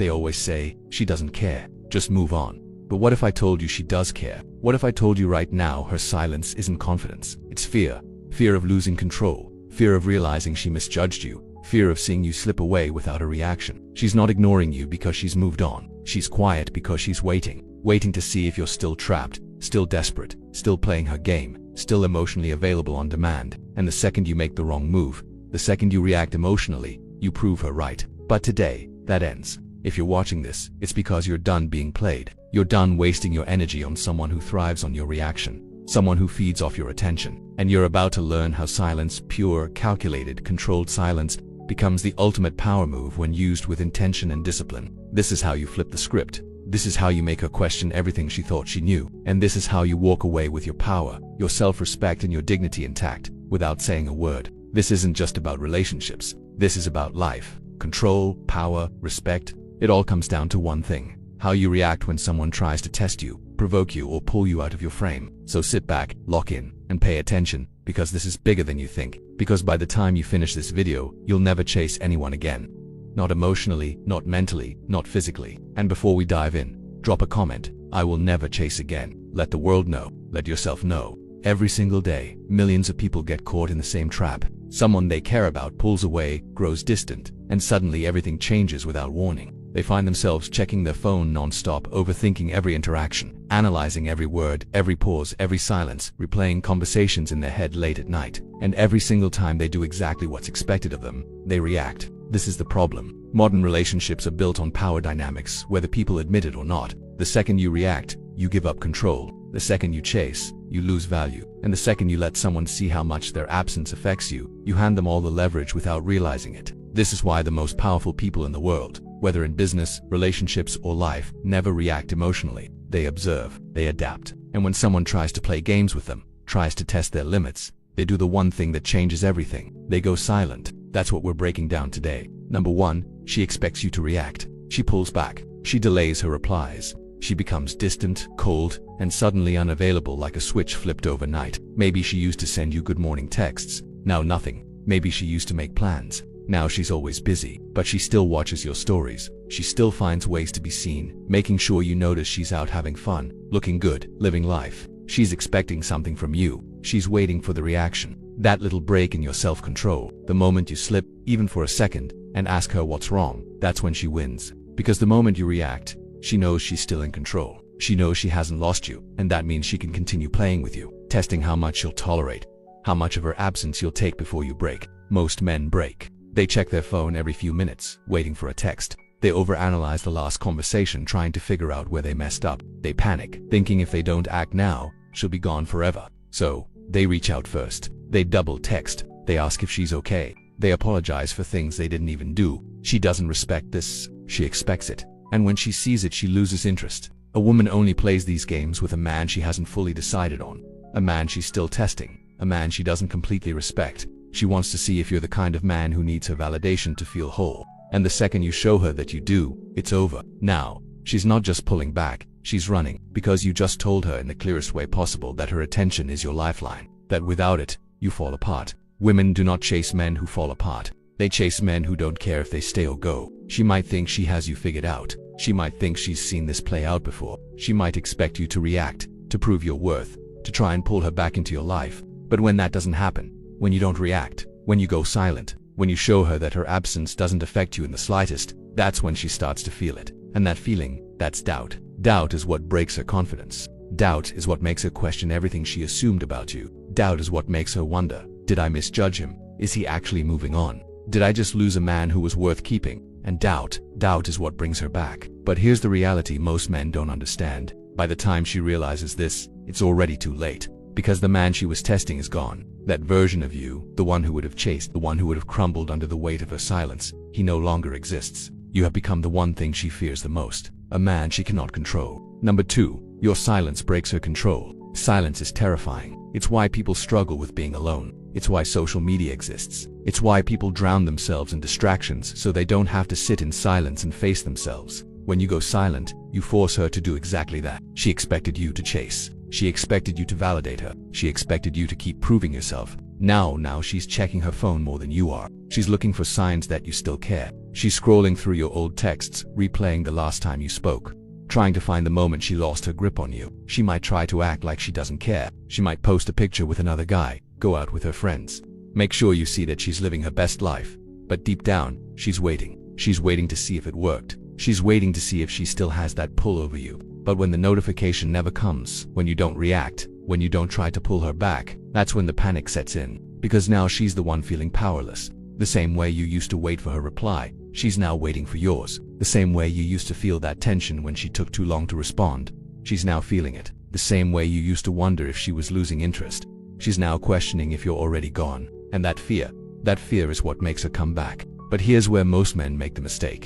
They always say, she doesn't care, just move on. But what if I told you she does care? What if I told you right now her silence isn't confidence? It's fear. Fear of losing control. Fear of realizing she misjudged you. Fear of seeing you slip away without a reaction. She's not ignoring you because she's moved on. She's quiet because she's waiting. Waiting to see if you're still trapped, still desperate, still playing her game, still emotionally available on demand. And the second you make the wrong move, the second you react emotionally, you prove her right. But today, that ends. If you're watching this, it's because you're done being played. You're done wasting your energy on someone who thrives on your reaction, someone who feeds off your attention. And you're about to learn how silence, pure, calculated, controlled silence, becomes the ultimate power move when used with intention and discipline. This is how you flip the script. This is how you make her question everything she thought she knew. And this is how you walk away with your power, your self-respect, and your dignity intact, without saying a word. This isn't just about relationships. This is about life. Control, power, respect. It all comes down to one thing: how you react when someone tries to test you, provoke you, or pull you out of your frame. So sit back, lock in, and pay attention, because this is bigger than you think. Because by the time you finish this video, you'll never chase anyone again. Not emotionally, not mentally, not physically. And before we dive in, drop a comment. I will never chase again. Let the world know. Let yourself know. Every single day, millions of people get caught in the same trap. Someone they care about pulls away, grows distant, and suddenly everything changes without warning. They find themselves checking their phone non-stop, overthinking every interaction, analyzing every word, every pause, every silence, replaying conversations in their head late at night. And every single time they do exactly what's expected of them, they react. This is the problem. Modern relationships are built on power dynamics, whether people admit it or not. The second you react, you give up control. The second you chase, you lose value. And the second you let someone see how much their absence affects you, you hand them all the leverage without realizing it. This is why the most powerful people in the world, whether in business, relationships, or life, never react emotionally. They observe, they adapt. And when someone tries to play games with them, tries to test their limits, they do the one thing that changes everything. They go silent. That's what we're breaking down today. Number 1, she expects you to react. She pulls back. She delays her replies. She becomes distant, cold, and suddenly unavailable, like a switch flipped overnight. Maybe she used to send you good morning texts. Now nothing. Maybe she used to make plans. Now she's always busy. But she still watches your stories. She still finds ways to be seen, making sure you notice she's out having fun, looking good, living life. She's expecting something from you. She's waiting for the reaction. That little break in your self-control, the moment you slip, even for a second, and ask her what's wrong, that's when she wins. Because the moment you react, she knows she's still in control. She knows she hasn't lost you, and that means she can continue playing with you, testing how much you'll tolerate, how much of her absence you'll take before you break. Most men break. They check their phone every few minutes, waiting for a text. They overanalyze the last conversation, trying to figure out where they messed up. They panic, thinking if they don't act now, she'll be gone forever. So, they reach out first. They double text. They ask if she's okay. They apologize for things they didn't even do. She doesn't respect this. She expects it. And when she sees it, she loses interest. A woman only plays these games with a man she hasn't fully decided on. A man she's still testing. A man she doesn't completely respect. She wants to see if you're the kind of man who needs her validation to feel whole. And the second you show her that you do, it's over. Now, she's not just pulling back. She's running, because you just told her in the clearest way possible that her attention is your lifeline. That without it, you fall apart. Women do not chase men who fall apart. They chase men who don't care if they stay or go. She might think she has you figured out. She might think she's seen this play out before. She might expect you to react, to prove your worth, to try and pull her back into your life. But when that doesn't happen, when you don't react, when you go silent, when you show her that her absence doesn't affect you in the slightest, that's when she starts to feel it. And that feeling, that's doubt. Doubt is what breaks her confidence. Doubt is what makes her question everything she assumed about you. Doubt is what makes her wonder, did I misjudge him? Is he actually moving on? Did I just lose a man who was worth keeping? And doubt is what brings her back. But here's the reality most men don't understand. By the time she realizes this, it's already too late. Because the man she was testing is gone. That version of you, the one who would have chased, the one who would have crumbled under the weight of her silence, he no longer exists. You have become the one thing she fears the most. A man she cannot control. Number 2, your silence breaks her control. Silence is terrifying. It's why people struggle with being alone. It's why social media exists. It's why people drown themselves in distractions so they don't have to sit in silence and face themselves. When you go silent, you force her to do exactly that. She expected you to chase. She expected you to validate her. She expected you to keep proving yourself. Now she's checking her phone more than you are. She's looking for signs that you still care. She's scrolling through your old texts, replaying the last time you spoke, trying to find the moment she lost her grip on you. She might try to act like she doesn't care. She might post a picture with another guy, go out with her friends. Make sure you see that she's living her best life. But deep down, she's waiting. She's waiting to see if it worked. She's waiting to see if she still has that pull over you. But when the notification never comes, when you don't react, when you don't try to pull her back, that's when the panic sets in. Because now she's the one feeling powerless. The same way you used to wait for her reply, she's now waiting for yours. The same way you used to feel that tension when she took too long to respond, she's now feeling it. The same way you used to wonder if she was losing interest, she's now questioning if you're already gone. And that fear is what makes her come back. But here's where most men make the mistake.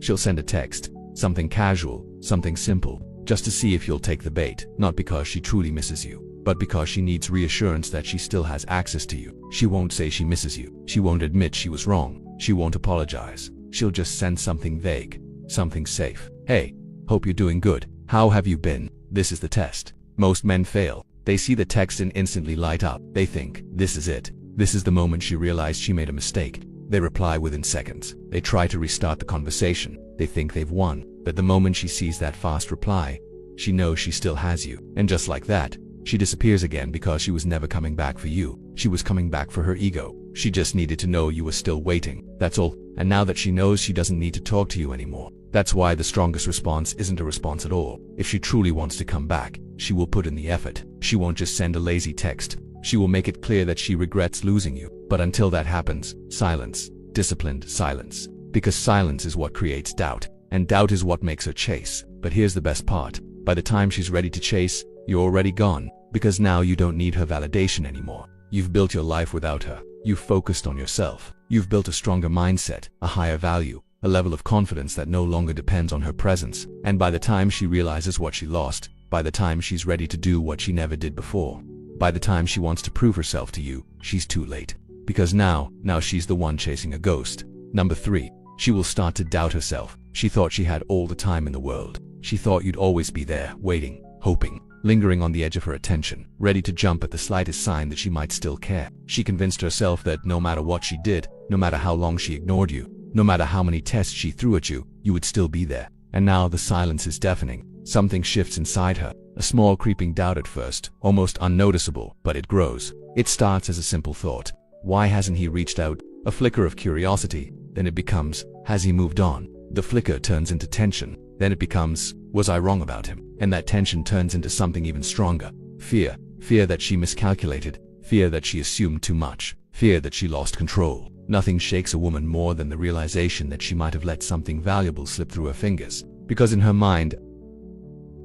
She'll send a text, something casual, something simple, just to see if you'll take the bait. Not because she truly misses you, but because she needs reassurance that she still has access to you. She won't say she misses you. She won't admit she was wrong. She won't apologize. She'll just send something vague, something safe. Hey, hope you're doing good. How have you been? This is the test. Most men fail. They see the text and instantly light up. They think, this is it. This is the moment she realized she made a mistake. They reply within seconds. They try to restart the conversation. They think they've won. But the moment she sees that fast reply, she knows she still has you. And just like that, she disappears again because she was never coming back for you. She was coming back for her ego. She just needed to know you were still waiting. That's all. And now that she knows she doesn't need to talk to you anymore. That's why the strongest response isn't a response at all. If she truly wants to come back, she will put in the effort. She won't just send a lazy text. She will make it clear that she regrets losing you. But until that happens, silence. Disciplined silence. Because silence is what creates doubt. And doubt is what makes her chase. But here's the best part. By the time she's ready to chase, you're already gone. Because now you don't need her validation anymore. You've built your life without her. You've focused on yourself. You've built a stronger mindset, a higher value, a level of confidence that no longer depends on her presence. And by the time she realizes what she lost, by the time she's ready to do what she never did before, by the time she wants to prove herself to you, she's too late. Because now she's the one chasing a ghost. Number 3, she will start to doubt herself. She thought she had all the time in the world. She thought you'd always be there, waiting, hoping, lingering on the edge of her attention, ready to jump at the slightest sign that she might still care. She convinced herself that no matter what she did, no matter how long she ignored you, no matter how many tests she threw at you, you would still be there. And now the silence is deafening. Something shifts inside her. A small creeping doubt at first, almost unnoticeable, but it grows. It starts as a simple thought. Why hasn't he reached out? A flicker of curiosity. Then it becomes, has he moved on? The flicker turns into tension. Then it becomes, was I wrong about him? And that tension turns into something even stronger. Fear. Fear that she miscalculated. Fear that she assumed too much. Fear that she lost control. Nothing shakes a woman more than the realization that she might have let something valuable slip through her fingers. Because in her mind,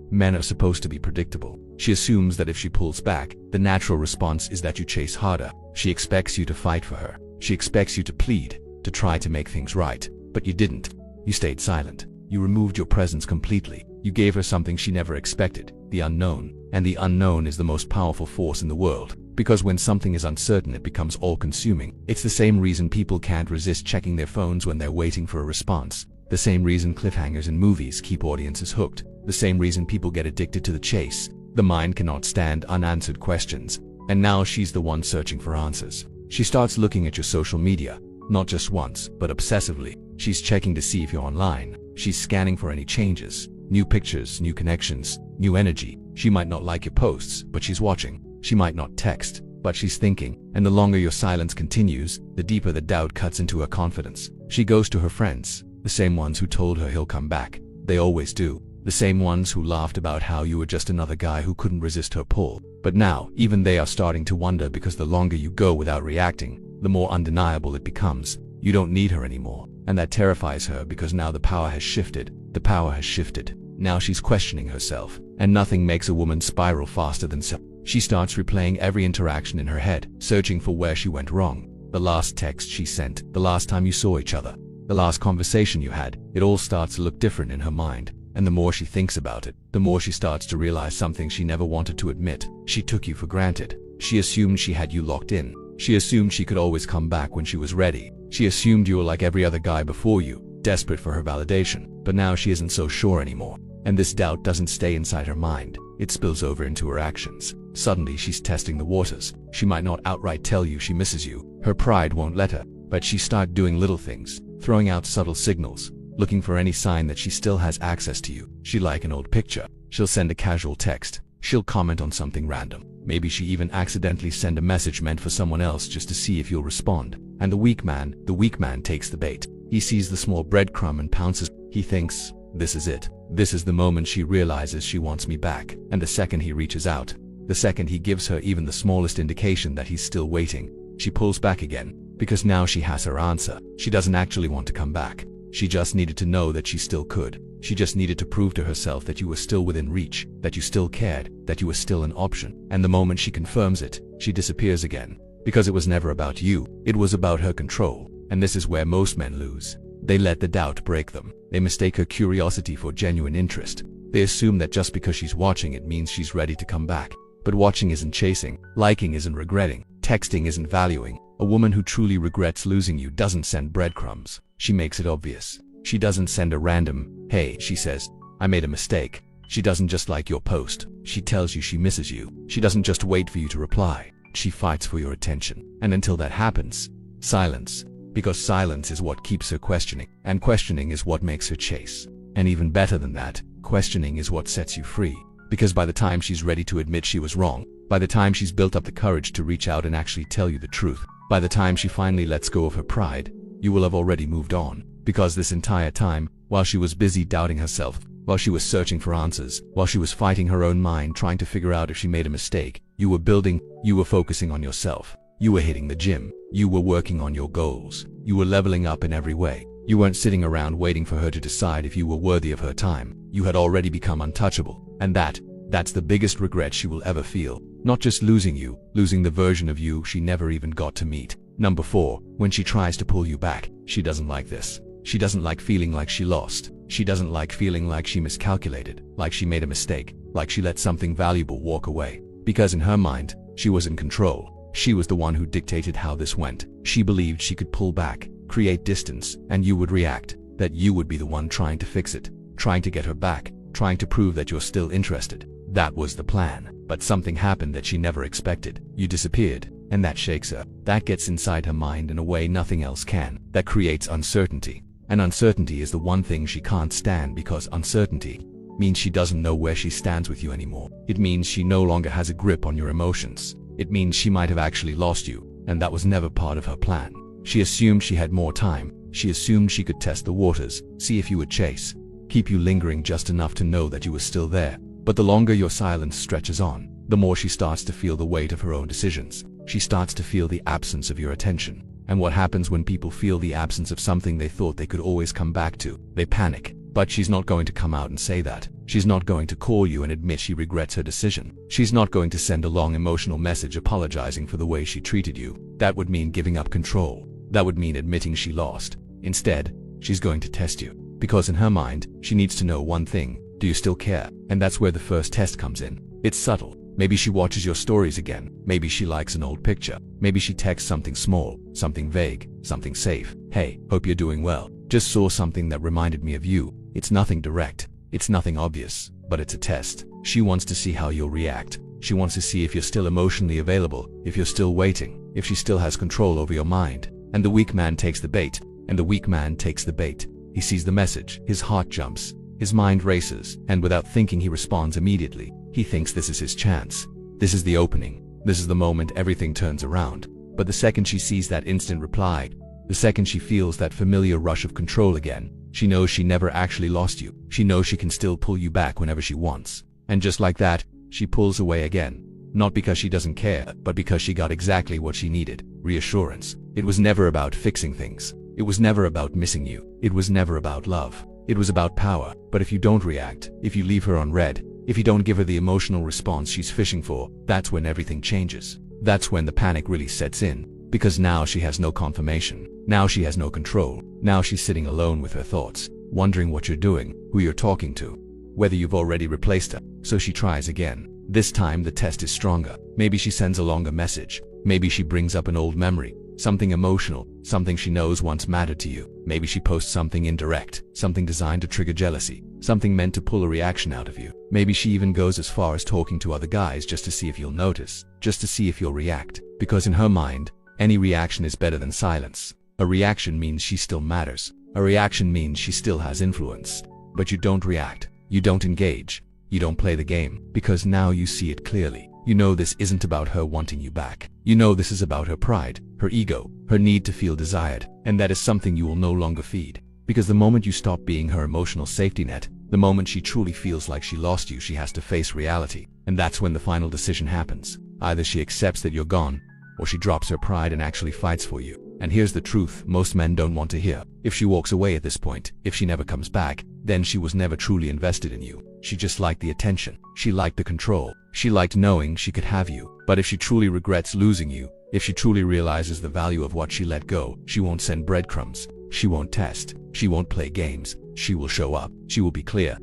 men are supposed to be predictable. She assumes that if she pulls back, the natural response is that you chase harder. She expects you to fight for her. She expects you to plead, to try to make things right. But you didn't. You stayed silent. You removed your presence completely. You gave her something she never expected, the unknown. And the unknown is the most powerful force in the world. Because when something is uncertain, it becomes all-consuming. It's the same reason people can't resist checking their phones when they're waiting for a response. The same reason cliffhangers in movies keep audiences hooked. The same reason people get addicted to the chase. The mind cannot stand unanswered questions. And now she's the one searching for answers. She starts looking at your social media, not just once, but obsessively. She's checking to see if you're online. She's scanning for any changes, new pictures, new connections, new energy. She might not like your posts, but she's watching. She might not text, but she's thinking. And the longer your silence continues, the deeper the doubt cuts into her confidence. She goes to her friends, the same ones who told her he'll come back. They always do. The same ones who laughed about how you were just another guy who couldn't resist her pull. But now, even they are starting to wonder, because the longer you go without reacting, the more undeniable it becomes. You don't need her anymore. And that terrifies her, because now the power has shifted. The power has shifted. Now she's questioning herself. And nothing makes a woman spiral faster than self. She starts replaying every interaction in her head, searching for where she went wrong. The last text she sent, the last time you saw each other, the last conversation you had. It all starts to look different in her mind. And the more she thinks about it, the more she starts to realize something she never wanted to admit. She took you for granted. She assumed she had you locked in. She assumed she could always come back when she was ready. She assumed you were like every other guy before you, desperate for her validation. But now she isn't so sure anymore. And this doubt doesn't stay inside her mind. It spills over into her actions. Suddenly she's testing the waters. She might not outright tell you she misses you. Her pride won't let her. But she starts doing little things, throwing out subtle signals, looking for any sign that she still has access to you. She like an old picture. She'll send a casual text. She'll comment on something random. Maybe she even accidentally send a message meant for someone else just to see if you'll respond. And the weak man takes the bait. He sees the small breadcrumb and pounces. He thinks, this is it. This is the moment she realizes she wants me back. And the second he reaches out, the second he gives her even the smallest indication that he's still waiting, she pulls back again. Because now she has her answer. She doesn't actually want to come back. She just needed to know that she still could. She just needed to prove to herself that you were still within reach, that you still cared, that you were still an option. And the moment she confirms it, she disappears again. Because it was never about you, it was about her control. And this is where most men lose. They let the doubt break them. They mistake her curiosity for genuine interest. They assume that just because she's watching it means she's ready to come back. But watching isn't chasing, liking isn't regretting, texting isn't valuing. A woman who truly regrets losing you doesn't send breadcrumbs. She makes it obvious. She doesn't send a random, hey, she says, I made a mistake. She doesn't just like your post. She tells you she misses you. She doesn't just wait for you to reply. She fights for your attention. And until that happens, silence. Because silence is what keeps her questioning. And questioning is what makes her chase. And even better than that, questioning is what sets you free. Because by the time she's ready to admit she was wrong, by the time she's built up the courage to reach out and actually tell you the truth, by the time she finally lets go of her pride, you will have already moved on. Because this entire time, while she was busy doubting herself, while she was searching for answers, while she was fighting her own mind trying to figure out if she made a mistake, you were building, you were focusing on yourself. You were hitting the gym. You were working on your goals. You were leveling up in every way. You weren't sitting around waiting for her to decide if you were worthy of her time. You had already become untouchable. And that's the biggest regret she will ever feel. Not just losing you, losing the version of you she never even got to meet. Number 4, when she tries to pull you back, she doesn't like this. She doesn't like feeling like she lost. She doesn't like feeling like she miscalculated, like she made a mistake, like she let something valuable walk away. Because in her mind, she was in control. She was the one who dictated how this went. She believed she could pull back, create distance, and you would react, that you would be the one trying to fix it, trying to get her back, trying to prove that you're still interested. That was the plan. But something happened that she never expected. You disappeared, and that shakes her. That gets inside her mind in a way nothing else can. That creates uncertainty. And uncertainty is the one thing she can't stand, because uncertainty means she doesn't know where she stands with you anymore. It means she no longer has a grip on your emotions. It means she might have actually lost you, and that was never part of her plan. She assumed she had more time. She assumed she could test the waters, see if you would chase, keep you lingering just enough to know that you were still there. But the longer your silence stretches on, the more she starts to feel the weight of her own decisions. She starts to feel the absence of your attention. And what happens when people feel the absence of something they thought they could always come back to? They panic. But she's not going to come out and say that. She's not going to call you and admit she regrets her decision. She's not going to send a long emotional message apologizing for the way she treated you. That would mean giving up control. That would mean admitting she lost. Instead, she's going to test you. Because in her mind, she needs to know one thing. Do you still care? And that's where the first test comes in. It's subtle. Maybe she watches your stories again. Maybe she likes an old picture. Maybe she texts something small, something vague, something safe. Hey, hope you're doing well. Just saw something that reminded me of you. It's nothing direct. It's nothing obvious, but it's a test. She wants to see how you'll react. She wants to see if you're still emotionally available, if you're still waiting, if she still has control over your mind. And the weak man takes the bait. And the weak man takes the bait. He sees the message. His heart jumps. His mind races. And without thinking, he responds immediately. He thinks this is his chance. This is the opening. This is the moment everything turns around. But the second she sees that instant reply, the second she feels that familiar rush of control again, she knows she never actually lost you. She knows she can still pull you back whenever she wants. And just like that, she pulls away again. Not because she doesn't care, but because she got exactly what she needed. Reassurance. It was never about fixing things. It was never about missing you. It was never about love. It was about power. But if you don't react, if you leave her on red, if you don't give her the emotional response she's fishing for, that's when everything changes. That's when the panic really sets in. Because now she has no confirmation. Now she has no control. Now she's sitting alone with her thoughts, wondering what you're doing, who you're talking to, whether you've already replaced her. So she tries again. This time the test is stronger. Maybe she sends a longer message. Maybe she brings up an old memory, something emotional, something she knows once mattered to you. Maybe she posts something indirect, something designed to trigger jealousy, something meant to pull a reaction out of you. Maybe she even goes as far as talking to other guys just to see if you'll notice, just to see if you'll react. Because in her mind, any reaction is better than silence. A reaction means she still matters. A reaction means she still has influence. But you don't react. You don't engage. You don't play the game. Because now you see it clearly. You know this isn't about her wanting you back. You know this is about her pride, her ego, her need to feel desired. And that is something you will no longer feed. Because the moment you stop being her emotional safety net, the moment she truly feels like she lost you, she has to face reality. And that's when the final decision happens. Either she accepts that you're gone, or she drops her pride and actually fights for you. And here's the truth most men don't want to hear. If she walks away at this point, if she never comes back, then she was never truly invested in you. She just liked the attention. She liked the control. She liked knowing she could have you. But if she truly regrets losing you, if she truly realizes the value of what she let go, she won't send breadcrumbs. She won't test. She won't play games. She will show up. She will be clear.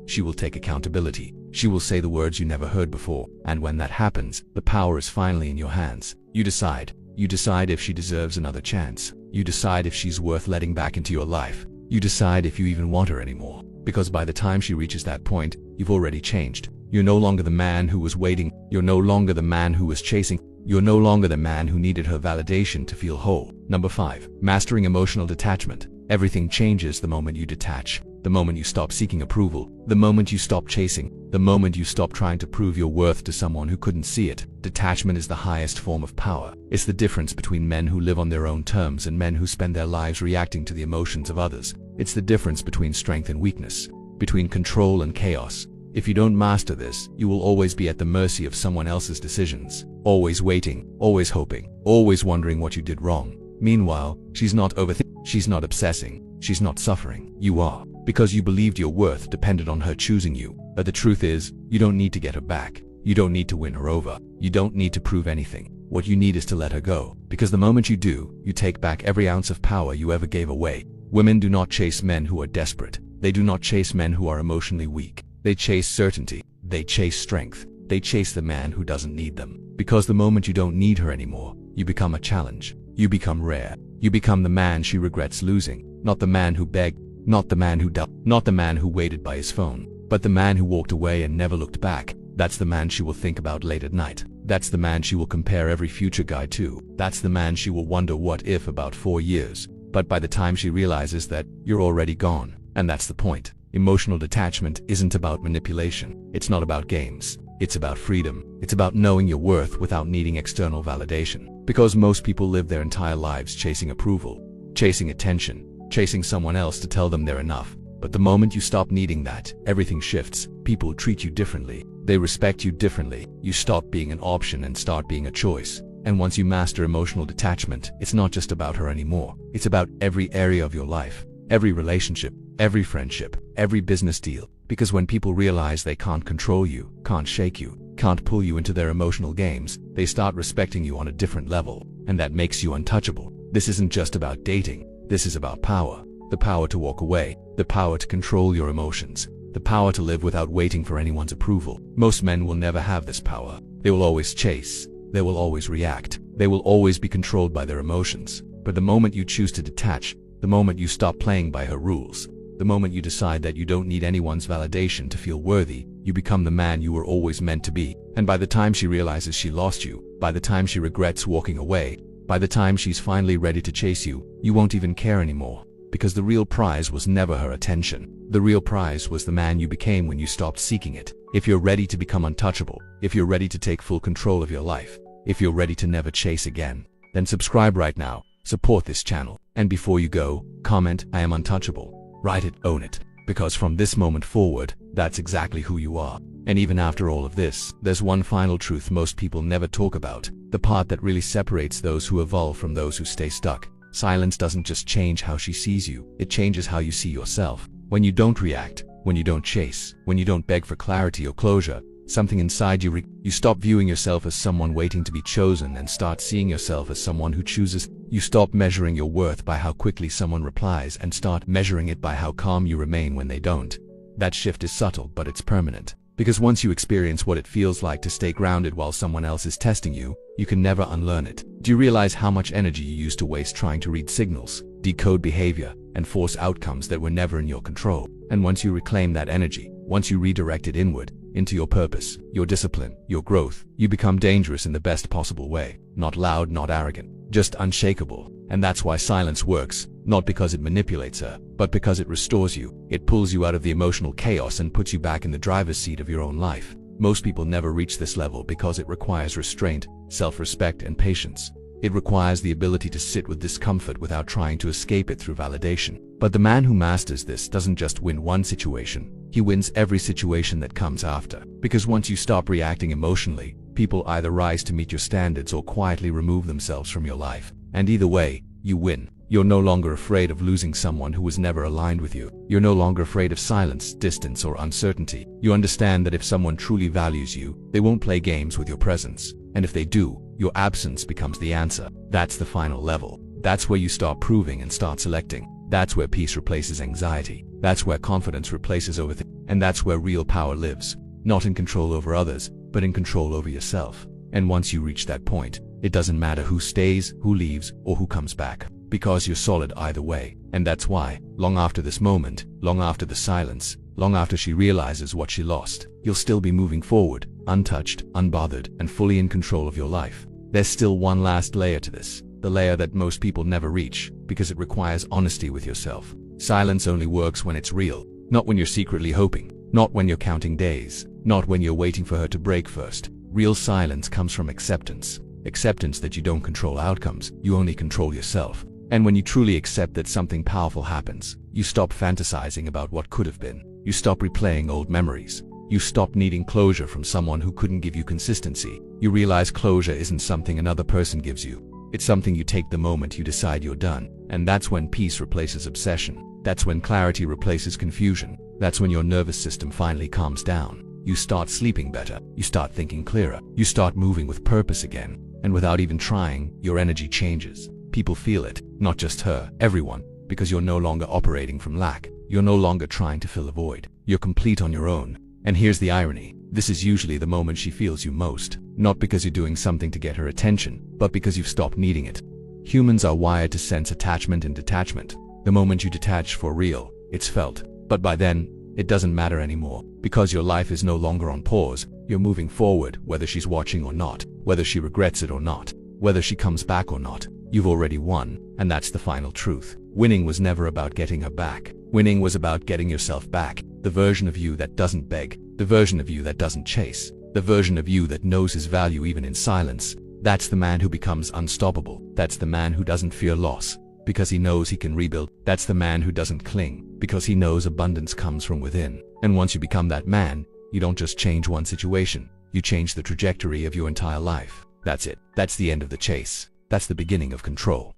She will take accountability. She will say the words you never heard before. And when that happens, the power is finally in your hands. You decide. You decide if she deserves another chance. You decide if she's worth letting back into your life. You decide if you even want her anymore. Because by the time she reaches that point, you've already changed. You're no longer the man who was waiting. You're no longer the man who was chasing. You're no longer the man who needed her validation to feel whole. Number 5. Mastering emotional detachment. Everything changes the moment you detach. The moment you stop seeking approval. The moment you stop chasing. The moment you stop trying to prove your worth to someone who couldn't see it. Detachment is the highest form of power. It's the difference between men who live on their own terms and men who spend their lives reacting to the emotions of others. It's the difference between strength and weakness, between control and chaos. If you don't master this, you will always be at the mercy of someone else's decisions. Always waiting, always hoping, always wondering what you did wrong. Meanwhile, she's not overthinking, she's not obsessing, she's not suffering. You are. Because you believed your worth depended on her choosing you. But the truth is, you don't need to get her back. You don't need to win her over. You don't need to prove anything. What you need is to let her go. Because the moment you do, you take back every ounce of power you ever gave away. Women do not chase men who are desperate. They do not chase men who are emotionally weak. They chase certainty. They chase strength. They chase the man who doesn't need them. Because the moment you don't need her anymore, you become a challenge. You become rare. You become the man she regrets losing. Not the man who begged. Not the man who dealt. Not the man who waited by his phone. But the man who walked away and never looked back. That's the man she will think about late at night. That's the man she will compare every future guy to. That's the man she will wonder what if about 4 years. But by the time she realizes that, you're already gone. And that's the point. Emotional detachment isn't about manipulation. It's not about games. It's about freedom. It's about knowing your worth without needing external validation. Because most people live their entire lives chasing approval, chasing attention, chasing someone else to tell them they're enough. But the moment you stop needing that, everything shifts. People treat you differently. They respect you differently. You stop being an option and start being a choice. And once you master emotional detachment, it's not just about her anymore. It's about every area of your life, every relationship, every friendship, every business deal. Because when people realize they can't control you, can't shake you, can't pull you into their emotional games, they start respecting you on a different level. And that makes you untouchable. This isn't just about dating. This is about power. The power to walk away. The power to control your emotions. The power to live without waiting for anyone's approval. Most men will never have this power. They will always chase. They will always react. They will always be controlled by their emotions. But the moment you choose to detach, the moment you stop playing by her rules, the moment you decide that you don't need anyone's validation to feel worthy, you become the man you were always meant to be. And by the time she realizes she lost you, by the time she regrets walking away, by the time she's finally ready to chase you, you won't even care anymore. Because the real prize was never her attention. The real prize was the man you became when you stopped seeking it. If you're ready to become untouchable, if you're ready to take full control of your life, if you're ready to never chase again, then subscribe right now, support this channel, and before you go, comment, "I am untouchable." Write it, own it. Because from this moment forward, that's exactly who you are. And even after all of this, there's one final truth most people never talk about. The part that really separates those who evolve from those who stay stuck. Silence doesn't just change how she sees you, it changes how you see yourself. When you don't react, when you don't chase, when you don't beg for clarity or closure, something inside you stop viewing yourself as someone waiting to be chosen and start seeing yourself as someone who chooses. You stop measuring your worth by how quickly someone replies and start measuring it by how calm you remain when they don't. That shift is subtle, but it's permanent. Because once you experience what it feels like to stay grounded while someone else is testing you, you can never unlearn it. Do you realize how much energy you used to waste trying to read signals, decode behavior, and force outcomes that were never in your control? And once you reclaim that energy, Once you redirect it inward, into your purpose, your discipline, your growth, you become dangerous in the best possible way. Not loud, not arrogant, just unshakable. And that's why silence works, not because it manipulates her, but because it restores you. It pulls you out of the emotional chaos and puts you back in the driver's seat of your own life. Most people never reach this level because it requires restraint, self-respect, and patience. It requires the ability to sit with discomfort without trying to escape it through validation. But the man who masters this doesn't just win one situation, he wins every situation that comes after. Because once you stop reacting emotionally, people either rise to meet your standards or quietly remove themselves from your life. And either way, you win. You're no longer afraid of losing someone who was never aligned with you. You're no longer afraid of silence, distance, or uncertainty. You understand that if someone truly values you, they won't play games with your presence. And if they do, your absence becomes the answer. That's the final level. That's where you start proving and start selecting. That's where peace replaces anxiety. That's where confidence replaces overthinking. And that's where real power lives. Not in control over others, but in control over yourself. And once you reach that point, it doesn't matter who stays, who leaves, or who comes back. Because you're solid either way. And that's why, long after this moment, long after the silence, long after she realizes what she lost, you'll still be moving forward, untouched, unbothered, and fully in control of your life. There's still one last layer to this, the layer that most people never reach, because it requires honesty with yourself. Silence only works when it's real, not when you're secretly hoping, not when you're counting days, not when you're waiting for her to break first. Real silence comes from acceptance. Acceptance that you don't control outcomes, you only control yourself. And when you truly accept that something powerful happens, you stop fantasizing about what could have been. You stop replaying old memories. You stop needing closure from someone who couldn't give you consistency. You realize closure isn't something another person gives you. It's something you take the moment you decide you're done. And that's when peace replaces obsession. That's when clarity replaces confusion. That's when your nervous system finally calms down. You start sleeping better. You start thinking clearer. You start moving with purpose again. And without even trying, your energy changes. People feel it, not just her, everyone, because you're no longer operating from lack. You're no longer trying to fill a void. You're complete on your own. And here's the irony. This is usually the moment she feels you most. Not because you're doing something to get her attention, but because you've stopped needing it. Humans are wired to sense attachment and detachment. The moment you detach for real, it's felt. But by then, it doesn't matter anymore. Because your life is no longer on pause. You're moving forward, whether she's watching or not, whether she regrets it or not, whether she comes back or not. You've already won, and that's the final truth. Winning was never about getting her back. Winning was about getting yourself back. The version of you that doesn't beg, the version of you that doesn't chase, the version of you that knows his value even in silence. That's the man who becomes unstoppable. That's the man who doesn't fear loss, because he knows he can rebuild. That's the man who doesn't cling, because he knows abundance comes from within. And once you become that man, you don't just change one situation, you change the trajectory of your entire life. That's it. That's the end of the chase. That's the beginning of control.